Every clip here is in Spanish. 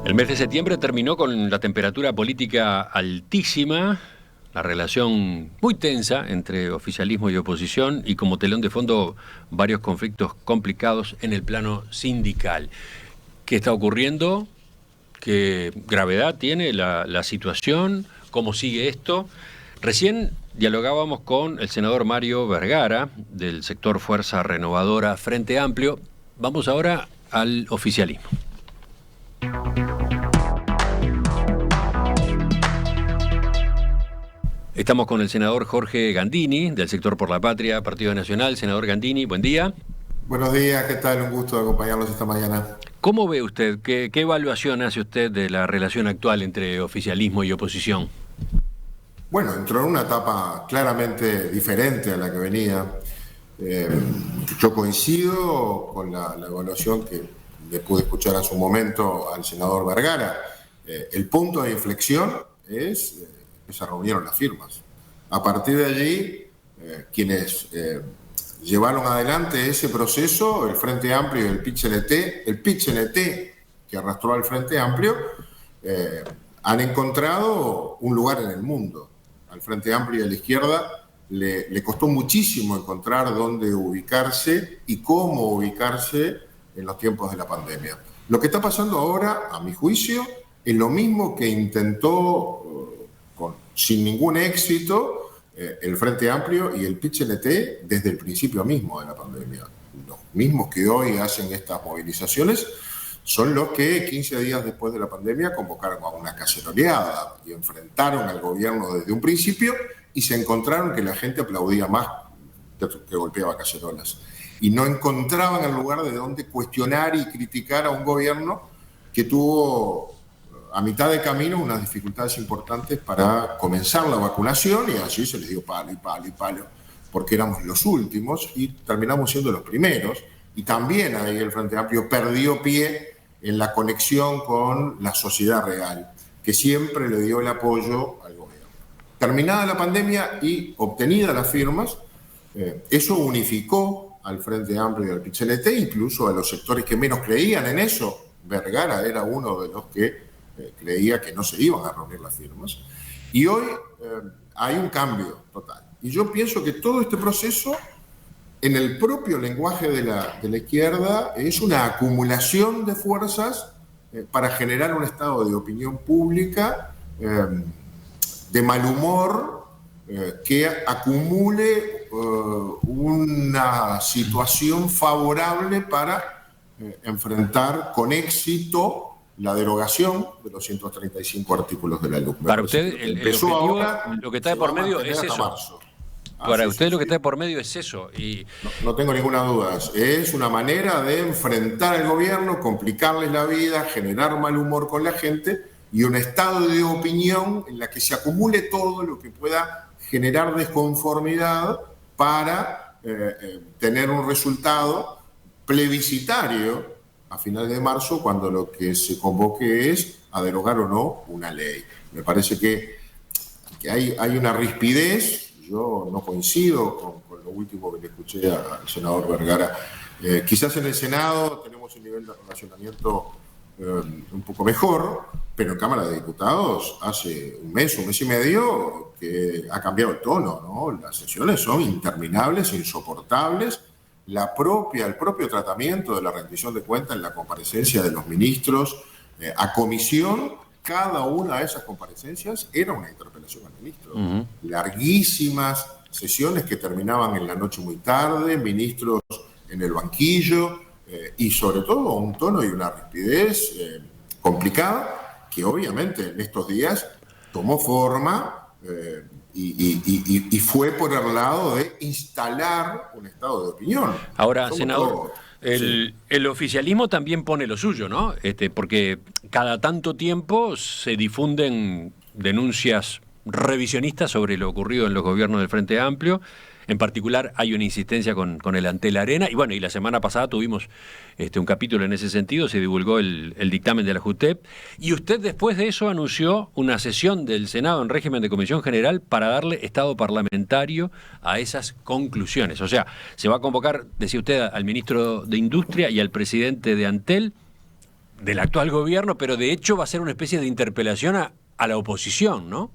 El mes de septiembre terminó con la temperatura política altísima, la relación muy tensa entre oficialismo y oposición y como telón de fondo varios conflictos complicados en el plano sindical. ¿Qué está ocurriendo? ¿Qué gravedad tiene la situación? ¿Cómo sigue esto? Recién dialogábamos con el senador Mario Vergara del sector Fuerza Renovadora Frente Amplio. Vamos ahora al oficialismo. Estamos con el senador Jorge Gandini, del sector Por la Patria, Partido Nacional. Senador Gandini, buen día. Buenos días, ¿qué tal? Un gusto acompañarlos esta mañana. ¿Cómo ve usted? ¿Qué evaluación hace usted de la relación actual entre oficialismo y oposición? Bueno, entró en una etapa claramente diferente a la que venía. Yo coincido con la evaluación que le pude escuchar en su momento al senador Vergara. El punto de inflexión es que se reunieron las firmas. A partir de allí, quienes llevaron adelante ese proceso, el Frente Amplio y el PIT-CNT que arrastró al Frente Amplio, han encontrado un lugar en el mundo. Al Frente Amplio y a la izquierda le costó muchísimo encontrar dónde ubicarse y cómo ubicarse en los tiempos de la pandemia. Lo que está pasando ahora, a mi juicio, es lo mismo que intentó sin ningún éxito el Frente Amplio y el PIT-CNT desde el principio mismo de la pandemia. Los mismos que hoy hacen estas movilizaciones son los que 15 días después de la pandemia convocaron a una caceroleada y enfrentaron al gobierno desde un principio y se encontraron que la gente aplaudía más que golpeaba cacerolas. Y no encontraban el lugar de donde cuestionar y criticar a un gobierno que tuvo a mitad de camino unas dificultades importantes para comenzar la vacunación y allí se les dio palo y palo y palo, porque éramos los últimos y terminamos siendo los primeros. Y también ahí el Frente Amplio perdió pie en la conexión con la sociedad real, que siempre le dio el apoyo al gobierno. Terminada la pandemia y obtenidas las firmas, eso unificó al Frente Amplio y al PIT-CNT, incluso a los sectores que menos creían en eso. Vergara era uno de los que creía que no se iban a reunir las firmas. Y hoy hay un cambio total. Y yo pienso que todo este proceso, en el propio lenguaje de la izquierda, es una acumulación de fuerzas para generar un estado de opinión pública de mal humor que acumule una situación favorable para enfrentar con éxito la derogación de los 135 artículos de la LUC. Para usted, el objetivo, lo que está de por medio es eso. Para usted lo que está de por medio es eso. Y no tengo ninguna duda. Es una manera de enfrentar al gobierno, complicarles la vida, generar mal humor con la gente y un estado de opinión en la que se acumule todo lo que pueda generar desconformidad para tener un resultado plebiscitario a finales de marzo, cuando lo que se convoque es a derogar o no una ley. Me parece que hay una rispidez. Yo no coincido con lo último que le escuché al senador Vergara. Quizás en el Senado tenemos un nivel de relacionamiento un poco mejor, pero en Cámara de Diputados hace un mes y medio, que ha cambiado el tono, ¿no? Las sesiones son interminables, insoportables. El propio tratamiento de la rendición de cuentas en la comparecencia de los ministros a comisión, cada una de esas comparecencias era una interpelación al ministro. Larguísimas sesiones que terminaban en la noche muy tarde, ministros en el banquillo y sobre todo un tono y una rapidez complicada que obviamente en estos días tomó forma y fue por el lado de instalar un estado de opinión. Ahora, senador, el oficialismo también pone lo suyo, ¿no? Porque cada tanto tiempo se difunden denuncias revisionistas sobre lo ocurrido en los gobiernos del Frente Amplio. En particular hay una insistencia con el Antel Arena y bueno, y la semana pasada tuvimos un capítulo en ese sentido, se divulgó el dictamen de la JUTEP y usted después de eso anunció una sesión del Senado en régimen de Comisión General para darle estado parlamentario a esas conclusiones. O sea, se va a convocar, decía usted, al ministro de Industria y al presidente de Antel. del actual gobierno, pero de hecho va a ser una especie de interpelación a la oposición, ¿no?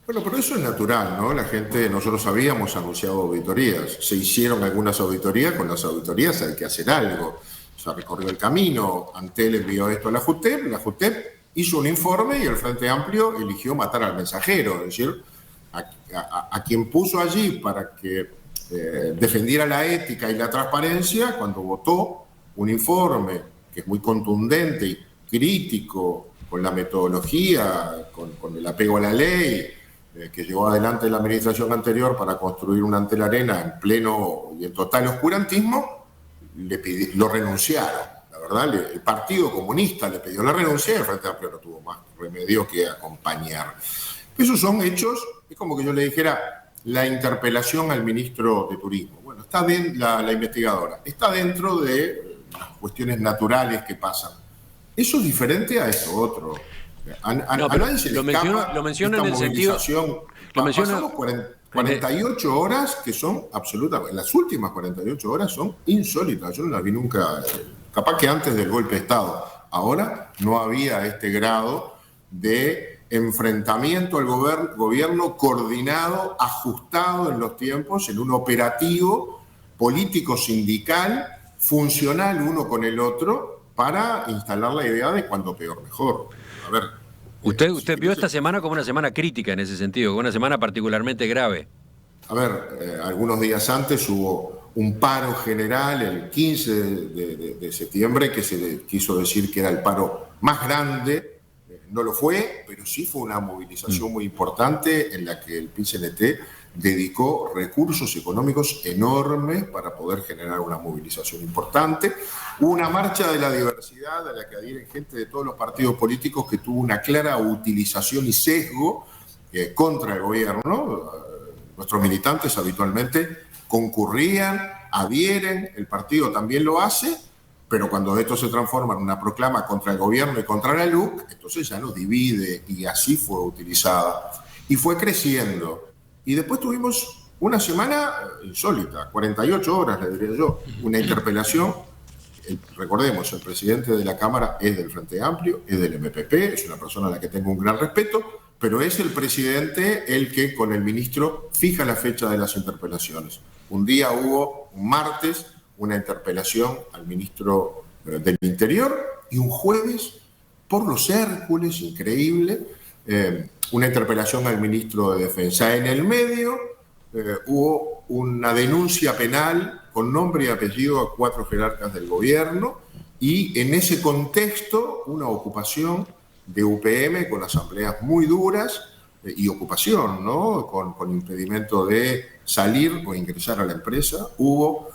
Bueno, pero eso es natural, ¿no? Nosotros habíamos anunciado auditorías, se hicieron algunas auditorías, con las auditorías hay que hacer algo. Se recorrió el camino, Antel envió esto a la JUTEP hizo un informe y el Frente Amplio eligió matar al mensajero, es decir, a quien puso allí para que defendiera la ética y la transparencia, cuando votó un informe que es muy contundente y crítico con la metodología, con el apego a la ley, que llevó adelante la administración anterior para construir una Antel Arena en pleno y en total oscurantismo, lo renunciaron. La verdad, el Partido Comunista le pidió la renuncia y el Frente Amplio no tuvo más remedio que acompañar. Esos son hechos, es como que yo le dijera la interpelación al ministro de Turismo. Bueno, está bien la investigadora, está dentro de las cuestiones naturales que pasan. Eso es diferente a esto otro. A nadie se le escapa lo menciona esta en el sentido. Pasamos 48 horas que son absolutamente. Las últimas 48 horas son insólitas. Yo no las vi nunca. Capaz que antes del golpe de Estado. Ahora no había este grado de enfrentamiento al gobierno coordinado, ajustado en los tiempos, en un operativo político sindical, funcional uno con el otro, para instalar la idea de cuando peor mejor. A ver. Usted vio esta semana como una semana crítica en ese sentido, como una semana particularmente grave. A ver, algunos días antes hubo un paro general el 15 de septiembre que se le quiso decir que era el paro más grande. No lo fue, pero sí fue una movilización muy importante en la que el PIT-CNT dedicó recursos económicos enormes para poder generar una movilización importante. Hubo una marcha de la diversidad a la que adhieren gente de todos los partidos políticos que tuvo una clara utilización y sesgo contra el gobierno. Nuestros militantes habitualmente concurrían, adhieren, el partido también lo hace, pero cuando esto se transforma en una proclama contra el gobierno y contra la LUC, entonces ya nos divide, y así fue utilizada. Y fue creciendo. Y después tuvimos una semana insólita, 48 horas, le diría yo, una interpelación. Recordemos, el presidente de la Cámara es del Frente Amplio, es del MPP, es una persona a la que tengo un gran respeto, pero es el presidente el que con el ministro fija la fecha de las interpelaciones. Un día hubo, un martes, una interpelación al ministro del Interior, y un jueves, por los Hércules, increíble, una interpelación al ministro de Defensa. En el medio hubo una denuncia penal con nombre y apellido a 4 jerarcas del gobierno, y en ese contexto una ocupación de UPM con asambleas muy duras y ocupación, ¿no? Con impedimento de salir o ingresar a la empresa. Hubo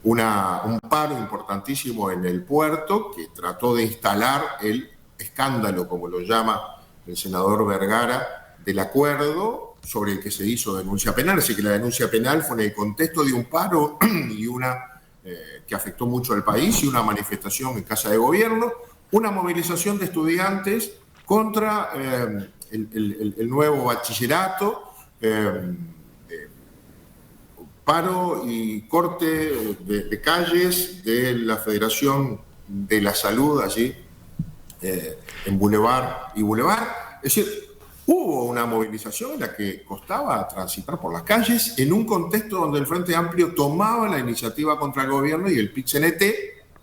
un paro importantísimo en el puerto que trató de instalar el escándalo, como lo llama el senador Vergara, del acuerdo sobre el que se hizo denuncia penal. Así que la denuncia penal fue en el contexto de un paro y una que afectó mucho al país, y una manifestación en Casa de Gobierno, una movilización de estudiantes contra el nuevo bachillerato, paro y corte de calles de la Federación de la Salud allí en Boulevard y Boulevard. Es decir, hubo una movilización en la que costaba transitar por las calles en un contexto donde el Frente Amplio tomaba la iniciativa contra el gobierno y el PIT-CNT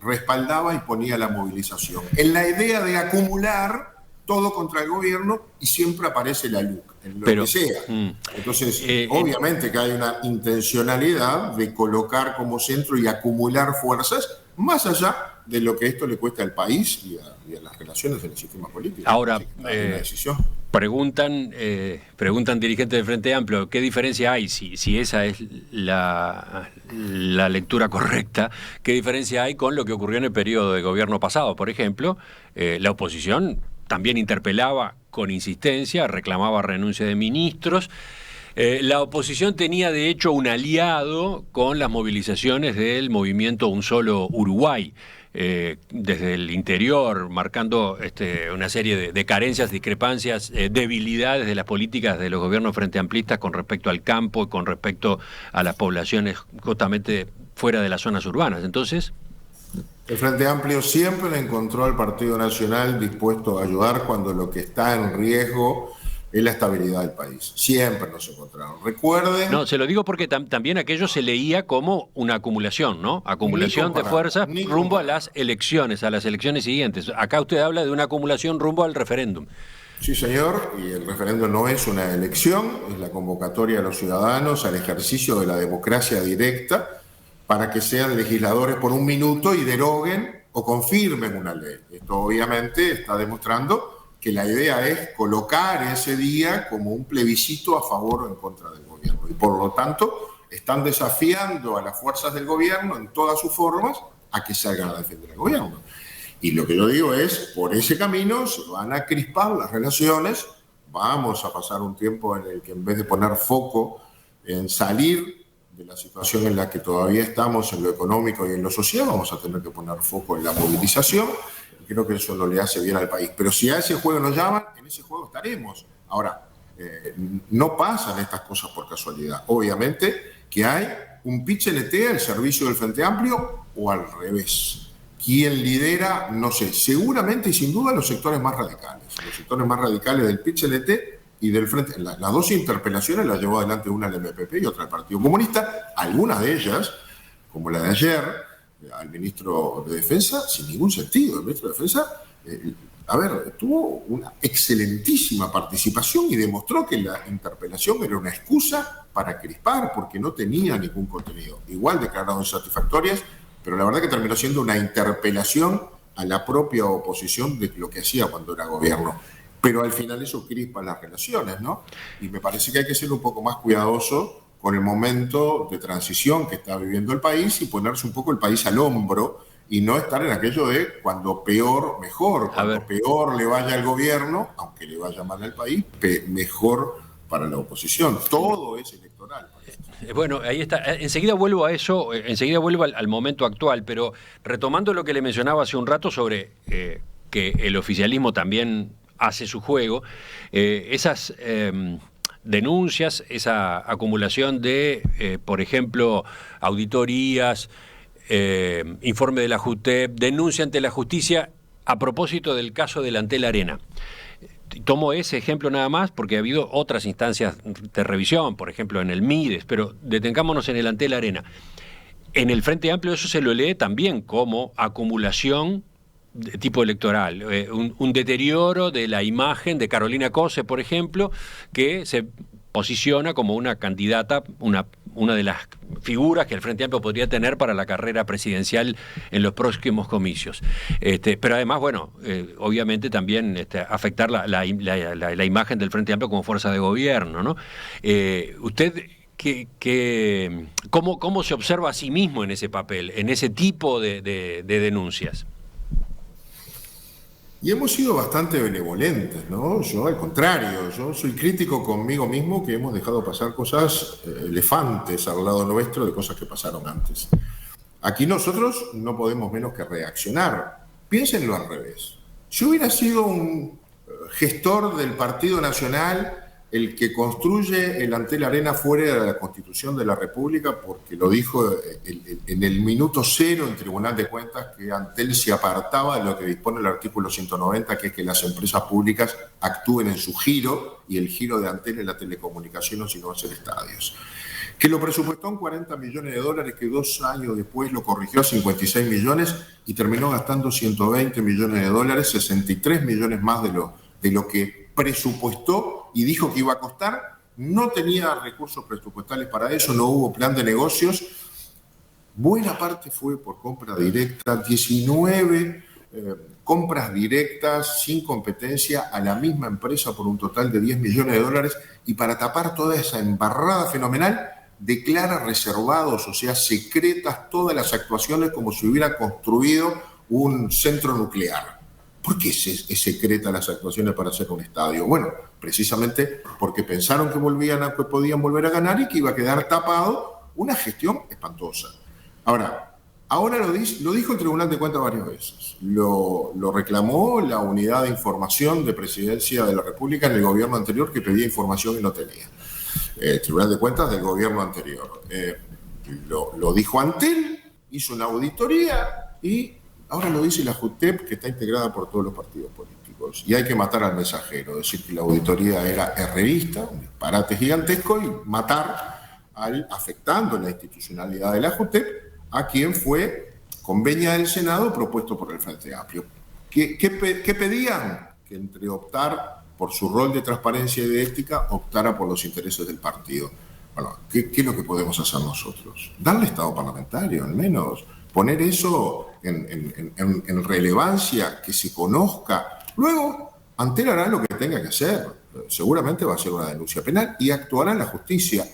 respaldaba y ponía la movilización. En la idea de acumular todo contra el gobierno, y siempre aparece la LUC, en lo que sea. Entonces, obviamente que hay una intencionalidad de colocar como centro y acumular fuerzas, más allá de lo que esto le cuesta al país y a las relaciones en el sistema político. Ahora, una decisión. Preguntan dirigentes del Frente Amplio, ¿qué diferencia hay? Si esa es la lectura correcta, ¿qué diferencia hay con lo que ocurrió en el periodo de gobierno pasado? Por ejemplo, la oposición también interpelaba con insistencia, reclamaba renuncia de ministros. La oposición tenía, de hecho, un aliado con las movilizaciones del movimiento Un Solo Uruguay, desde el interior, marcando una serie de carencias, discrepancias, debilidades de las políticas de los gobiernos frente amplistas con respecto al campo y con respecto a las poblaciones justamente fuera de las zonas urbanas. Entonces, El Frente Amplio siempre encontró al Partido Nacional dispuesto a ayudar cuando lo que está en riesgo es la estabilidad del país. Siempre nos encontraron. Recuerden... No, se lo digo porque también aquello se leía como una acumulación, ¿no? Acumulación de fuerzas rumbo a las elecciones siguientes. Acá usted habla de una acumulación rumbo al referéndum. Sí, señor, y el referéndum no es una elección, es la convocatoria a los ciudadanos al ejercicio de la democracia directa para que sean legisladores por un minuto y deroguen o confirmen una ley. Esto obviamente está demostrando que la idea es colocar ese día como un plebiscito a favor o en contra del gobierno. Y por lo tanto, están desafiando a las fuerzas del gobierno en todas sus formas a que salgan a defender al gobierno. Y lo que yo digo es, por ese camino se van a crispar las relaciones, vamos a pasar un tiempo en el que en vez de poner foco en salir de la situación en la que todavía estamos en lo económico y en lo social, vamos a tener que poner foco en la movilización. Creo que eso no le hace bien al país. Pero si a ese juego nos llaman, en ese juego estaremos. Ahora, no pasan estas cosas por casualidad. Obviamente que hay un pitch-LT al servicio del Frente Amplio o al revés. ¿Quién lidera? No sé. Seguramente y sin duda los sectores más radicales. Los sectores más radicales del pitch-LT y del Frente. Las dos interpelaciones las llevó adelante una al MPP y otra al Partido Comunista. Algunas de ellas, como la de ayer, al ministro de Defensa, sin ningún sentido. El ministro de Defensa, tuvo una excelentísima participación y demostró que la interpelación era una excusa para crispar porque no tenía ningún contenido. Igual declararon insatisfactorias, pero la verdad que terminó siendo una interpelación a la propia oposición de lo que hacía cuando era gobierno. Pero al final eso crispa las relaciones, ¿no? Y me parece que hay que ser un poco más cuidadoso con el momento de transición que está viviendo el país y ponerse un poco el país al hombro y no estar en aquello de cuando peor, mejor. Cuando peor le vaya al gobierno, aunque le vaya mal al país, mejor para la oposición. Todo es electoral. Bueno, ahí está. Enseguida vuelvo a eso, enseguida vuelvo al momento actual, pero retomando lo que le mencionaba hace un rato sobre que el oficialismo también hace su juego, esas... denuncias, esa acumulación de, por ejemplo, auditorías, informe de la JUTEP, denuncia ante la justicia a propósito del caso del Antel Arena. Tomo ese ejemplo nada más porque ha habido otras instancias de revisión, por ejemplo en el MIDES, pero detengámonos en el Antel Arena. En el Frente Amplio eso se lo lee también como acumulación de tipo electoral, un deterioro de la imagen de Carolina Cose, por ejemplo, que se posiciona como una candidata, una de las figuras que el Frente Amplio podría tener para la carrera presidencial en los próximos comicios. Pero además, bueno, obviamente también afectar la imagen del Frente Amplio como fuerza de gobierno, ¿no? Usted... ¿Cómo se observa a sí mismo en ese papel, en ese tipo de denuncias? Y hemos sido bastante benevolentes, ¿no? Yo, al contrario, yo soy crítico conmigo mismo que hemos dejado pasar cosas elefantes al lado nuestro de cosas que pasaron antes. Aquí nosotros no podemos menos que reaccionar. Piénsenlo al revés. Si hubiera sido un gestor del Partido Nacional el que construye el Antel Arena fuera de la Constitución de la República, porque lo dijo en el minuto cero en Tribunal de Cuentas que Antel se apartaba de lo que dispone el artículo 190, que es que las empresas públicas actúen en su giro, y el giro de Antel es la telecomunicación, o si no hacer estadios. Que lo presupuestó en $40 millones, que 2 años después lo corrigió a 56 millones y terminó gastando $120 millones, 63 millones más de lo que presupuestó y dijo que iba a costar. No tenía recursos presupuestales para eso, no hubo plan de negocios. Buena parte fue por compra directa, 19 compras directas sin competencia a la misma empresa por un total de $10 millones, y para tapar toda esa embarrada fenomenal declara reservados, o sea, secretas todas las actuaciones como si hubiera construido un centro nuclear. ¿Por qué se secreta las actuaciones para hacer un estadio? Bueno, precisamente porque pensaron que podían volver a ganar y que iba a quedar tapado una gestión espantosa. Ahora lo dijo el Tribunal de Cuentas varias veces. Lo reclamó la unidad de información de Presidencia de la República en el gobierno anterior, que pedía información y no tenía. El Tribunal de Cuentas del gobierno anterior. Lo dijo Antel, hizo una auditoría y ahora lo dice la JUTEP, que está integrada por todos los partidos políticos. Y hay que matar al mensajero, decir que la auditoría era herrerista, un disparate gigantesco, y matar afectando la institucionalidad de la JUTEP a quien fue con veña del Senado propuesto por el Frente Amplio. ¿Qué pedían? Que entre optar por su rol de transparencia y de ética, optara por los intereses del partido. Bueno, ¿qué es lo que podemos hacer nosotros? Darle estado parlamentario, al menos. Poner eso en relevancia, que se conozca. Luego, Antel hará lo que tenga que hacer. Seguramente va a ser una denuncia penal y actuará en la justicia.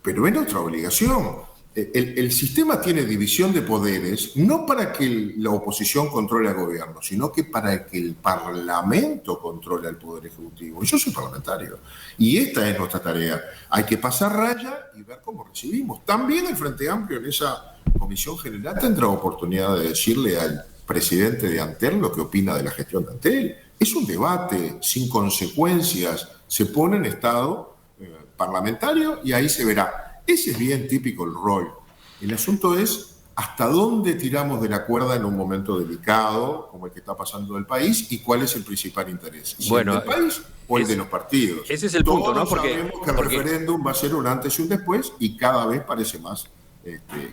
Pero es nuestra obligación. El sistema tiene división de poderes, no para que la oposición controle al gobierno, sino que para que el Parlamento controle al Poder Ejecutivo. Yo soy parlamentario y esta es nuestra tarea. Hay que pasar raya y ver cómo recibimos. También el Frente Amplio en esa comisión general tendrá oportunidad de decirle al presidente de Antel lo que opina de la gestión de Antel. Es un debate sin consecuencias. Se pone en estado parlamentario y ahí se verá. Ese es bien típico el rol. El asunto es hasta dónde tiramos de la cuerda en un momento delicado, como el que está pasando del país, y cuál es el principal interés. ¿El del país o el de los partidos? Ese es el punto, ¿no? Porque sabemos que el referéndum va a ser un antes y un después, y cada vez parece más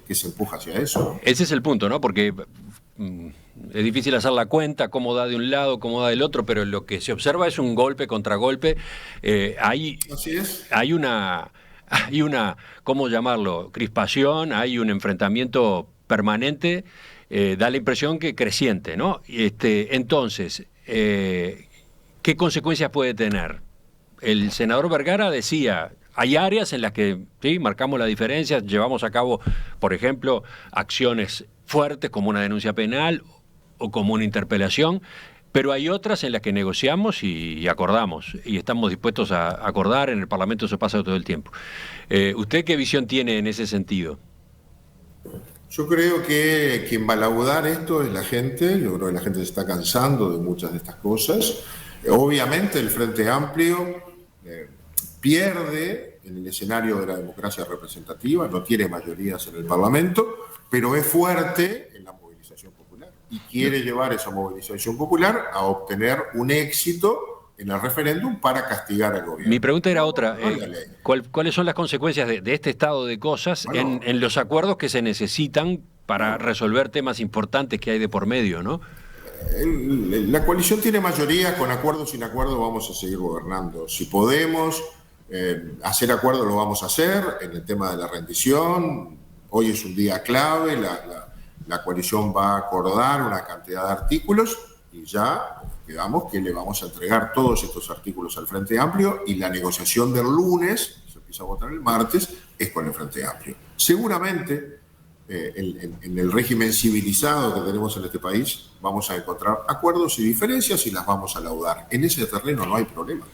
que se empuja hacia eso. Ese es el punto, ¿no? Porque es difícil hacer la cuenta, cómo da de un lado, cómo da del otro, pero lo que se observa es un golpe contra golpe. Así es. Hay una, ¿cómo llamarlo?, crispación, hay un enfrentamiento permanente, da la impresión que creciente, ¿no? Entonces, ¿qué consecuencias puede tener? El senador Vergara decía, hay áreas en las que sí, marcamos la diferencia, llevamos a cabo, por ejemplo, acciones fuertes como una denuncia penal o como una interpelación, pero hay otras en las que negociamos y acordamos, y estamos dispuestos a acordar. En el Parlamento eso pasa todo el tiempo. ¿Usted qué visión tiene en ese sentido? Yo creo que quien va a laudar esto es la gente. Yo creo que la gente se está cansando de muchas de estas cosas. Obviamente el Frente Amplio pierde en el escenario de la democracia representativa, no tiene mayorías en el Parlamento, pero es fuerte en la movilización popular y quiere llevar esa movilización popular a obtener un éxito en el referéndum para castigar al gobierno. Mi pregunta era otra. ¿Cuáles son las consecuencias de este estado de cosas en los acuerdos que se necesitan para resolver temas importantes que hay de por medio, ¿no? La coalición tiene mayoría, con acuerdo o sin acuerdo vamos a seguir gobernando. Si podemos hacer acuerdo lo vamos a hacer. En el tema de la rendición, hoy es un día clave, la coalición va a acordar una cantidad de artículos y ya quedamos que le vamos a entregar todos estos artículos al Frente Amplio, y la negociación del lunes, se empieza a votar el martes, es con el Frente Amplio. Seguramente en el régimen civilizado que tenemos en este país vamos a encontrar acuerdos y diferencias y las vamos a laudar. En ese terreno no hay problema.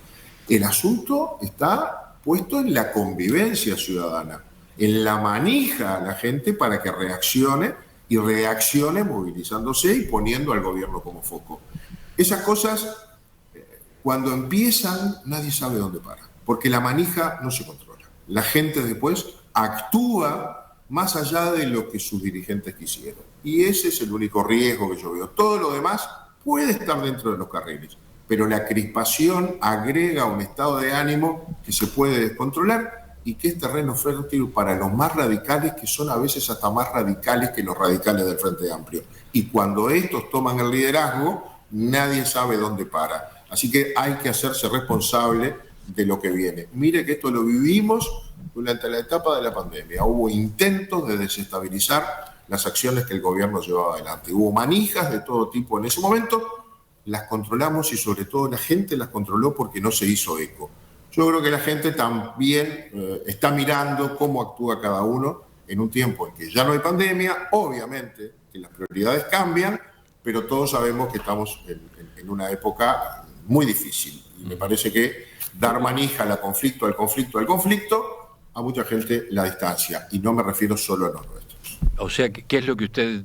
El asunto está puesto en la convivencia ciudadana, en la manija a la gente para que reaccione, y reaccione movilizándose y poniendo al gobierno como foco. Esas cosas, cuando empiezan, nadie sabe dónde para, porque la manija no se controla. La gente después actúa más allá de lo que sus dirigentes quisieron. Y ese es el único riesgo que yo veo. Todo lo demás puede estar dentro de los carriles, pero la crispación agrega un estado de ánimo que se puede descontrolar y que es terreno fértil para los más radicales, que son a veces hasta más radicales que los radicales del Frente Amplio. Y cuando estos toman el liderazgo, nadie sabe dónde para. Así que hay que hacerse responsable de lo que viene. Mire que esto lo vivimos durante la etapa de la pandemia. Hubo intentos de desestabilizar las acciones que el gobierno llevaba adelante. Hubo manijas de todo tipo en ese momento, las controlamos y sobre todo la gente las controló porque no se hizo eco. Yo creo que la gente también está mirando cómo actúa cada uno en un tiempo en que ya no hay pandemia. Obviamente que las prioridades cambian, pero todos sabemos que estamos en una época muy difícil. Y me parece que dar manija al conflicto, a mucha gente la distancia. Y no me refiero solo a los nuestros. O sea, ¿qué es lo que usted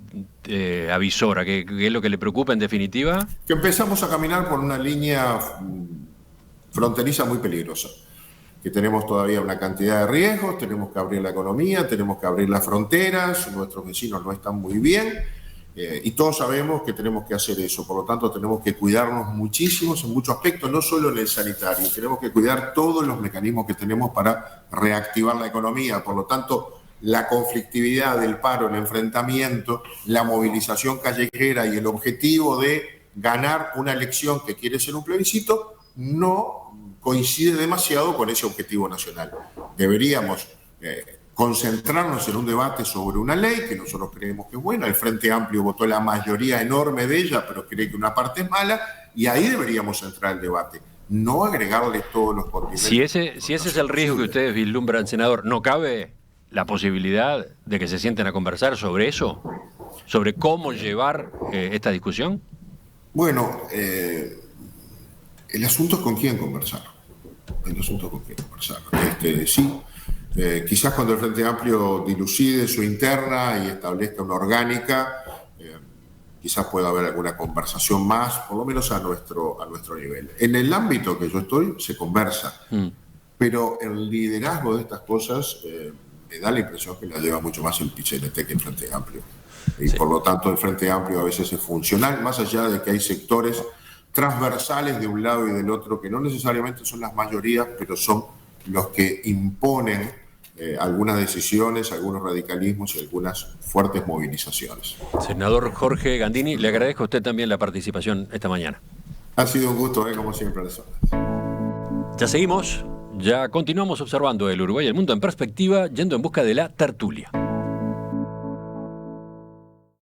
avisora? ¿Qué es lo que le preocupa en definitiva? Que empezamos a caminar por una línea fronteriza muy peligrosa, que tenemos todavía una cantidad de riesgos, tenemos que abrir la economía, tenemos que abrir las fronteras, nuestros vecinos no están muy bien, Y todos sabemos que tenemos que hacer eso, por lo tanto tenemos que cuidarnos muchísimos en muchos aspectos, no solo en el sanitario, tenemos que cuidar todos los mecanismos que tenemos para reactivar la economía, por lo tanto la conflictividad del paro, el enfrentamiento, la movilización callejera y el objetivo de ganar una elección que quiere ser un plebiscito no coincide demasiado con ese objetivo nacional. Deberíamos concentrarnos en un debate sobre una ley que nosotros creemos que es buena. El Frente Amplio votó la mayoría enorme de ella, pero cree que una parte es mala, y ahí deberíamos entrar al debate, no agregarle todos los condimentos. Si ese es el riesgo que ustedes vislumbran, senador, ¿no cabe la posibilidad de que se sienten a conversar sobre eso? ¿Sobre cómo llevar esta discusión? Bueno, el asunto es con quién conversar. El asunto es con quién conversar. Sí. Quizás cuando el Frente Amplio dilucide su interna y establezca una orgánica, quizás pueda haber alguna conversación más, por lo menos a nuestro nivel. En el ámbito que yo estoy, se conversa, pero el liderazgo de estas cosas me da la impresión que la lleva mucho más el PCNT que el Frente Amplio. Y por lo tanto el Frente Amplio a veces es funcional, más allá de que hay sectores transversales de un lado y del otro que no necesariamente son las mayorías, pero son los que imponen algunas decisiones, algunos radicalismos y algunas fuertes movilizaciones. Senador Jorge Gandini, le agradezco a usted también la participación esta mañana. Ha sido un gusto, como siempre. Ya seguimos, ya continuamos observando el Uruguay y el mundo en perspectiva, yendo en busca de la tertulia.